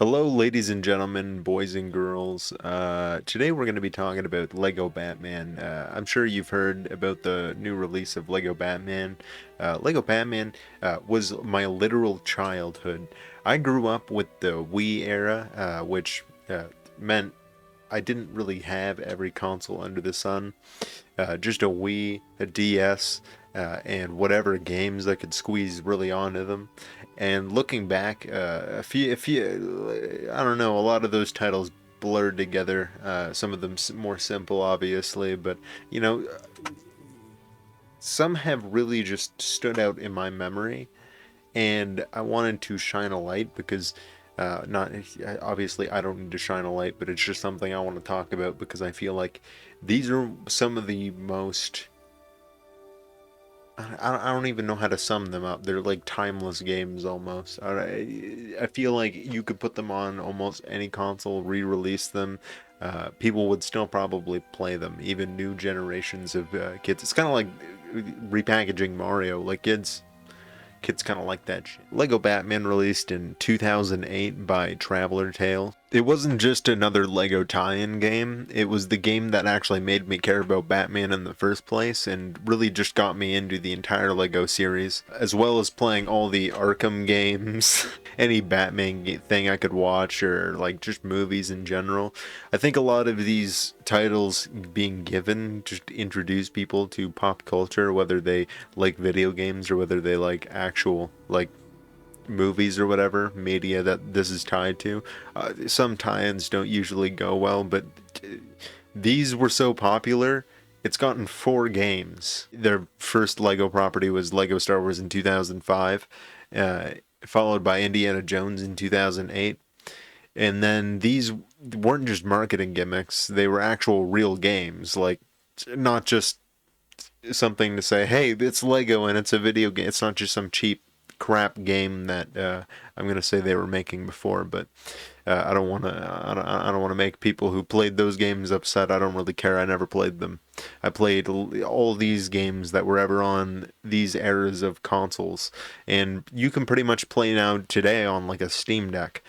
Hello, ladies and gentlemen, boys and girls. Today we're going to be talking about Lego Batman. I'm sure you've heard about the new release of Lego Batman. Lego Batman was my literal childhood. I grew up with the Wii era, which meant I didn't really have every console under the sun. Just a Wii, a DS, and whatever games I could squeeze really onto them. And looking back, I don't know, a lot of those titles blurred together. Some of them more simple, obviously, but you know, some have really just stood out in my memory, and I wanted to shine a light because. Not obviously, I don't need to shine a light, but it's just something I want to talk about because I feel like these are some of the most I don't even know how to sum them up. They're like timeless games almost. I feel like you could put them on almost any console, re-release them. People would still probably play them, even new generations of kids. It's kind of like repackaging Mario. Like kids kind of like that shit. Lego Batman released in 2008 by Traveler Tale. It wasn't just another Lego tie-in game. It was the game that actually made me care about Batman in the first place and really just got me into the entire Lego series, as well as playing all the Arkham games, any Batman thing I could watch, or like just movies in general. I think a lot of these titles being given just introduce people to pop culture, whether they like video games or whether they like actual like movies or whatever media that this is tied to. Some tie-ins don't usually go well, but these were so popular. It's gotten 4 games. Their first Lego property was Lego Star Wars in 2005, uh, followed by Indiana Jones in 2008. And then these weren't just marketing gimmicks, they were actual real games. Like, not just something to say, hey, it's Lego and it's a video game. It's not just some cheap crap game that I'm gonna say they were making before, but I don't want to. I don't want to make people who played those games upset. I don't really care. I never played them. I played all these games that were ever on these eras of consoles, and you can pretty much play now today on like a Steam Deck,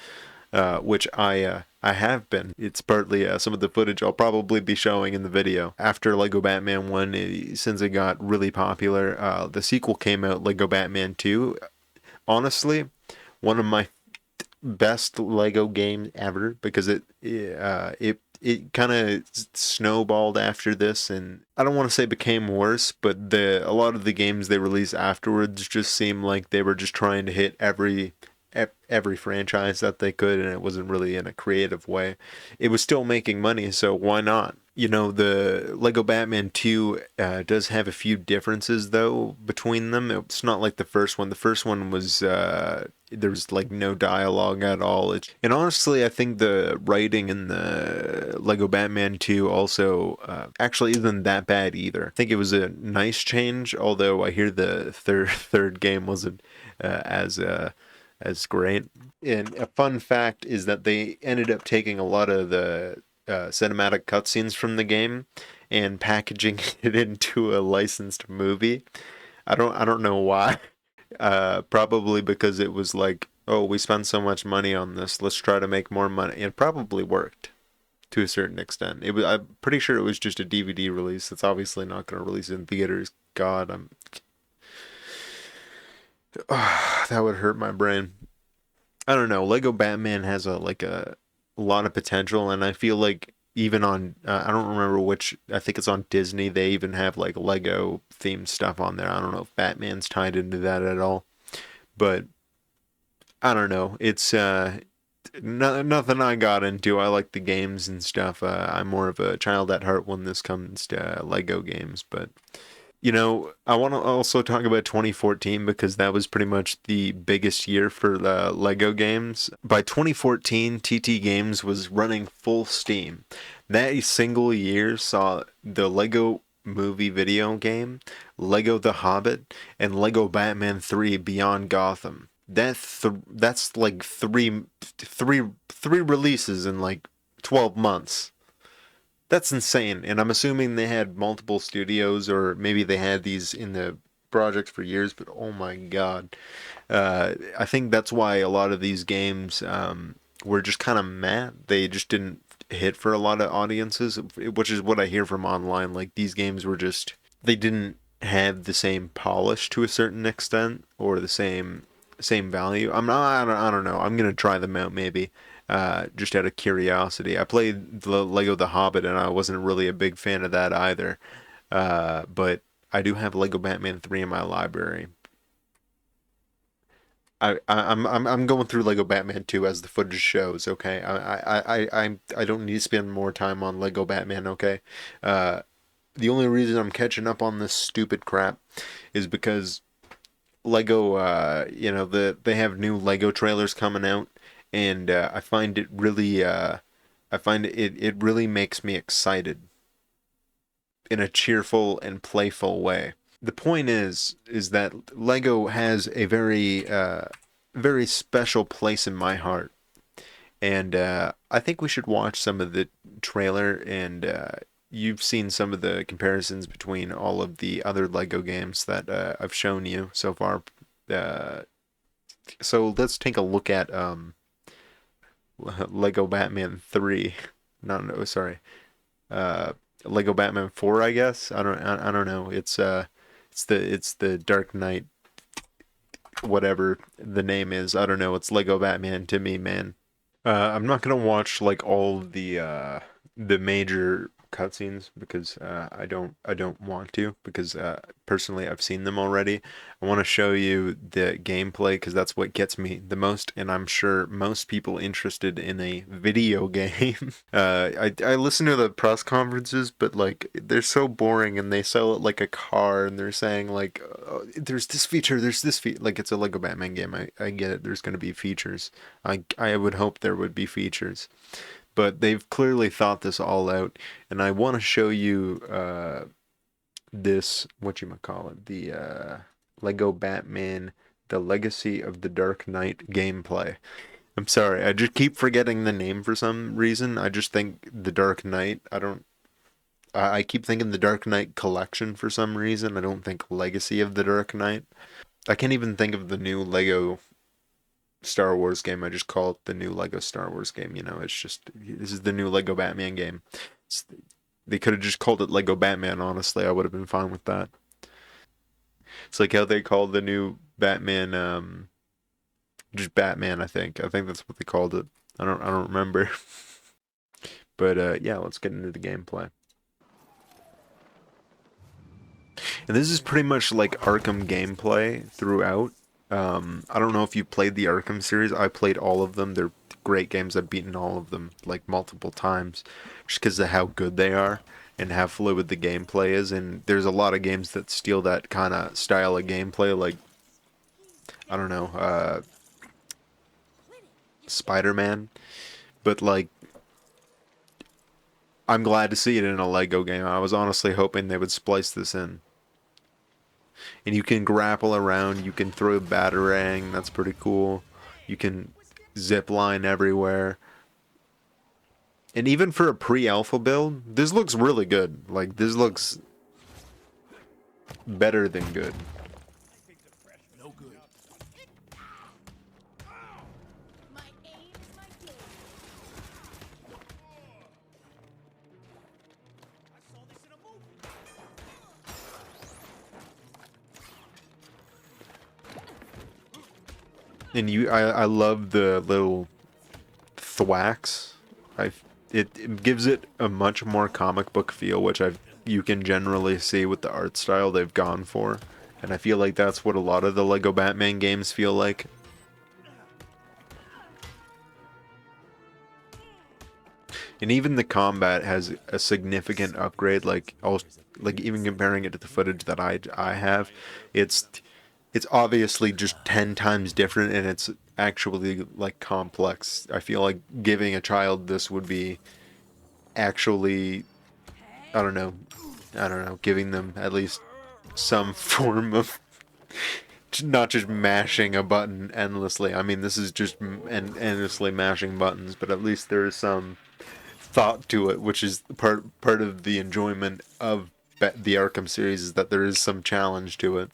which I have been. It's partly some of the footage I'll probably be showing in the video. After Lego Batman 1, since it got really popular, the sequel came out, Lego Batman 2. Honestly, one of my best Lego games ever because it kind of snowballed after this, and I don't want to say became worse, but a lot of the games they released afterwards just seemed like they were just trying to hit every franchise that they could, and it wasn't really in a creative way. It was still making money, so why not? You know, the Lego Batman 2 does have a few differences, though, between them. It's not like the first one. The first one was, there's like no dialogue at all. And honestly, I think the writing in the Lego Batman 2 also actually isn't that bad either. I think it was a nice change, although I hear the third game wasn't as great. And a fun fact is that they ended up taking a lot of the cinematic cutscenes from the game and packaging it into a licensed movie. I don't know why. Probably because it was like, oh, we spent so much money on this, let's try to make more money. And it probably worked to a certain extent. I'm pretty sure it was just a DVD release. It's obviously not going to release in theaters. God, that would hurt my brain. I don't know. Lego Batman has a lot of potential, and I feel like even on I don't remember which. I think it's on Disney. They even have like Lego themed stuff on there. I don't know if Batman's tied into that at all, but I don't know. It's nothing I got into. I like the games and stuff. I'm more of a child at heart when this comes to Lego games, but I want to also talk about 2014 because that was pretty much the biggest year for the Lego games. By 2014, TT Games was running full steam. That single year saw the Lego movie video game, Lego The Hobbit, and Lego Batman 3 Beyond Gotham. That's like three releases in like 12 months. That's insane. And I'm assuming they had multiple studios, or maybe they had these in the project for years, but oh my god. I think that's why a lot of these games were just kind of meh. They just didn't hit for a lot of audiences, which is what I hear from online. Like these games were just they didn't have the same polish to a certain extent or the same value. I'm not. I don't know. I'm gonna try them out maybe. Just out of curiosity. I played the Lego The Hobbit and I wasn't really a big fan of that either. But I do have Lego Batman 3 in my library. I'm going through Lego Batman 2 as the footage shows. Okay, I don't need to spend more time on Lego Batman. Okay, uh, the only reason I'm catching up on this stupid crap is because Lego, they have new Lego trailers coming out, and I find it really, I find it really makes me excited in a cheerful and playful way. The point is that Lego has a very special place in my heart, and I think we should watch some of the trailer. And you've seen some of the comparisons between all of the other Lego games that I've shown you so far. Uh, so let's take a look at Lego Batman 3. No, sorry. Uh, Lego Batman 4, I guess. I don't know. It's the Dark Knight, whatever the name is. I don't know. It's Lego Batman to me, man. I'm not gonna watch like all the major cutscenes because I don't want to because personally I've seen them already. I want to show you the gameplay because that's what gets me the most, and I'm sure most people interested in a video game. I listen to the press conferences, but like they're so boring and they sell it like a car and they're saying like there's this feature, there's this feature, like it's a Lego Batman game. I get it. There's gonna be features. I would hope there would be features, but they've clearly thought this all out, and I want to show you this what you might call it, the Lego Batman: The Legacy of the Dark Knight gameplay. I'm sorry, I just keep forgetting the name for some reason. I just think the Dark Knight. I don't. I keep thinking the Dark Knight collection for some reason. I don't think Legacy of the Dark Knight. I can't even think of the new Lego Star Wars game. I just call it the new Lego Star Wars game. It's just this is the new Lego Batman game. It's, they could have just called it Lego Batman. Honestly, I would have been fine with that. It's like how they called the new Batman, just Batman. I think that's what they called it. I don't remember. But yeah, let's get into the gameplay. And this is pretty much like Arkham gameplay throughout. I don't know if you played the Arkham series. I played all of them. They're great games. I've beaten all of them like multiple times just because of how good they are and how fluid the gameplay is. And there's a lot of games that steal that kind of style of gameplay, like, I don't know, Spider-Man. But like, I'm glad to see it in a Lego game. I was honestly hoping they would splice this in. And you can grapple around, you can throw a batarang, that's pretty cool. You can zip line everywhere. And even for a pre-alpha build, this looks really good. Like, this looks better than good. And I love the little thwacks. It gives it a much more comic book feel, which you can generally see with the art style they've gone for, and I feel like that's what a lot of the Lego Batman games feel like. And even the combat has a significant upgrade. Like even comparing it to the footage that I have, it's it's obviously just 10 times different, and it's actually like complex. I feel like giving a child this would be actually, I don't know, giving them at least some form of not just mashing a button endlessly. I mean, this is just endlessly mashing buttons, but at least there is some thought to it, which is part of the enjoyment of the Arkham series, is that there is some challenge to it.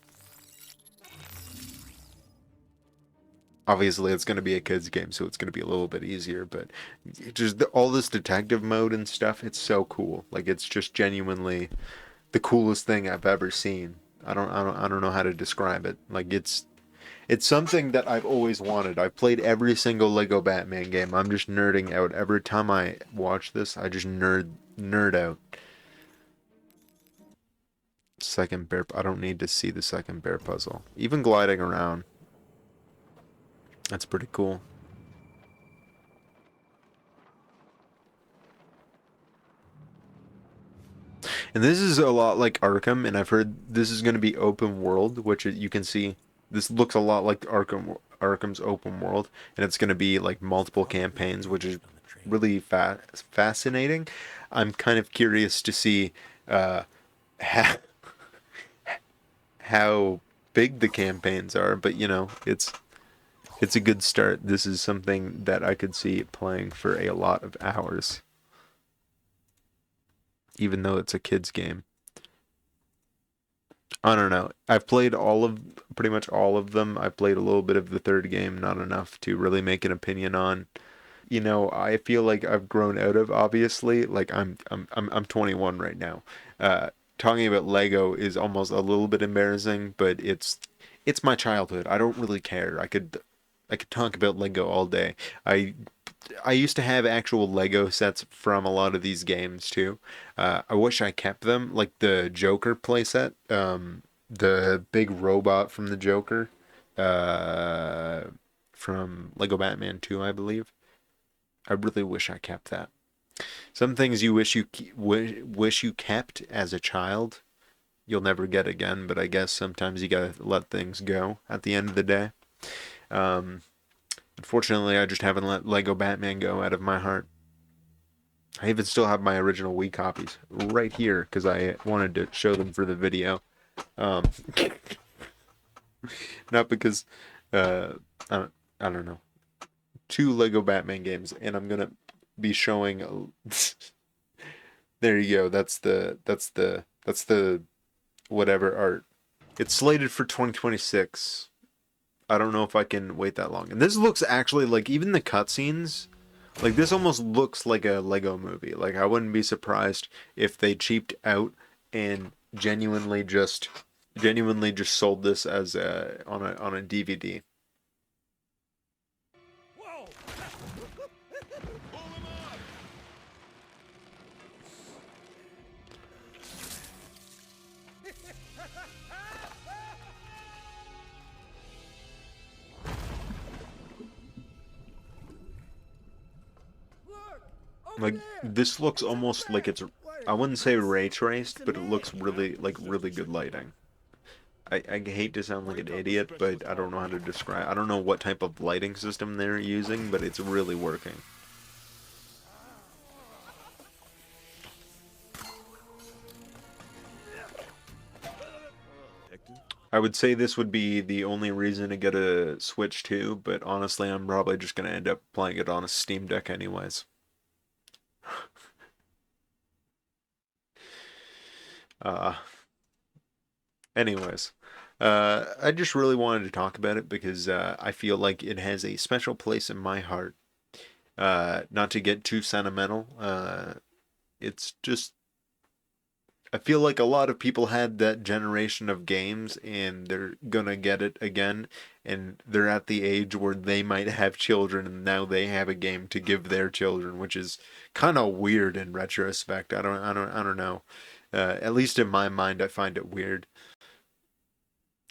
Obviously, it's going to be a kids game, so it's going to be a little bit easier. But just all this detective mode and stuff, it's so cool. Like it's just genuinely the coolest thing I've ever seen. I don't know how to describe it. Like it's something that I've always wanted. I've played every single Lego Batman game. I'm just nerding out every time I watch this. I just nerd out. Second bear. I don't need to see the second bear puzzle. Even gliding around. That's pretty cool. And this is a lot like Arkham, and I've heard this is going to be open world, which you can see. This looks a lot like Arkham's open world, and it's going to be like multiple campaigns, which is really fascinating. I'm kind of curious to see uh, how, how big the campaigns are, but you know, it's a good start. This is something that I could see playing for a lot of hours, even though it's a kids game. I don't know. I've played pretty much all of them. I played a little bit of the third game, not enough to really make an opinion on. You know, I feel like I've grown out of, obviously. Like I'm 21 right now. Talking about Lego is almost a little bit embarrassing, but it's my childhood. I don't really care. I could talk about Lego all day. I I used to have actual Lego sets from a lot of these games too. I wish I kept them, like the Joker playset, the big robot from the Joker, uh, from Lego Batman 2, I believe. I really wish I kept that. Some things you wish you kept as a child, you'll never get again. But I guess sometimes you gotta let things go at the end of the day. Um, Unfortunately, I just haven't let Lego Batman go out of my heart. I even still have my original Wii copies right here because I wanted to show them for the video. Um, not because uh, I don't, I don't know. Two Lego Batman games, and I'm gonna be showing. There you go. That's the whatever art. It's slated for 2026. I don't know if I can wait that long. And this looks actually like even the cutscenes. Like this almost looks like a Lego movie. Like I wouldn't be surprised if they cheaped out and genuinely just sold this as on a DVD. Like this looks almost like it's I wouldn't say ray traced, but it looks really like really good lighting. I hate to sound like an idiot, but I don't know how to describe. I don't know what type of lighting system they're using, but it's really working. I would say this would be the only reason to get a Switch 2, but honestly, I'm probably just going to end up playing it on a Steam Deck anyways. Uh, anyways, I just really wanted to talk about it because I feel like it has a special place in my heart. Not to get too sentimental, it's just I feel like a lot of people had that generation of games and they're gonna get it again, and they're at the age where they might have children and now they have a game to give their children, which is kind of weird in retrospect. I don't know. At least in my mind, I find it weird.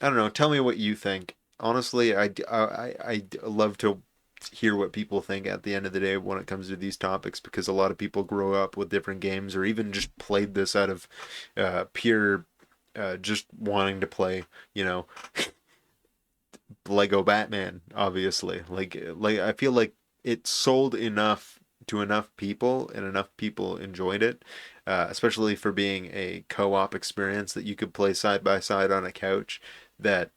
I don't know. Tell me what you think. Honestly, I love to hear what people think at the end of the day when it comes to these topics because a lot of people grow up with different games or even just played this out of pure just wanting to play, you know, Lego Batman, obviously. Like I feel like it sold enough to enough people and enough people enjoyed it, especially for being a co-op experience that you could play side by side on a couch that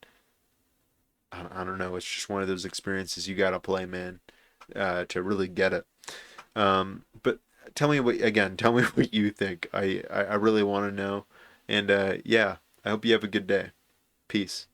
I don't know. It's just one of those experiences you gotta play, man, to really get it. But tell me what again. Tell me what you think. I really want to know. And yeah, I hope you have a good day. Peace.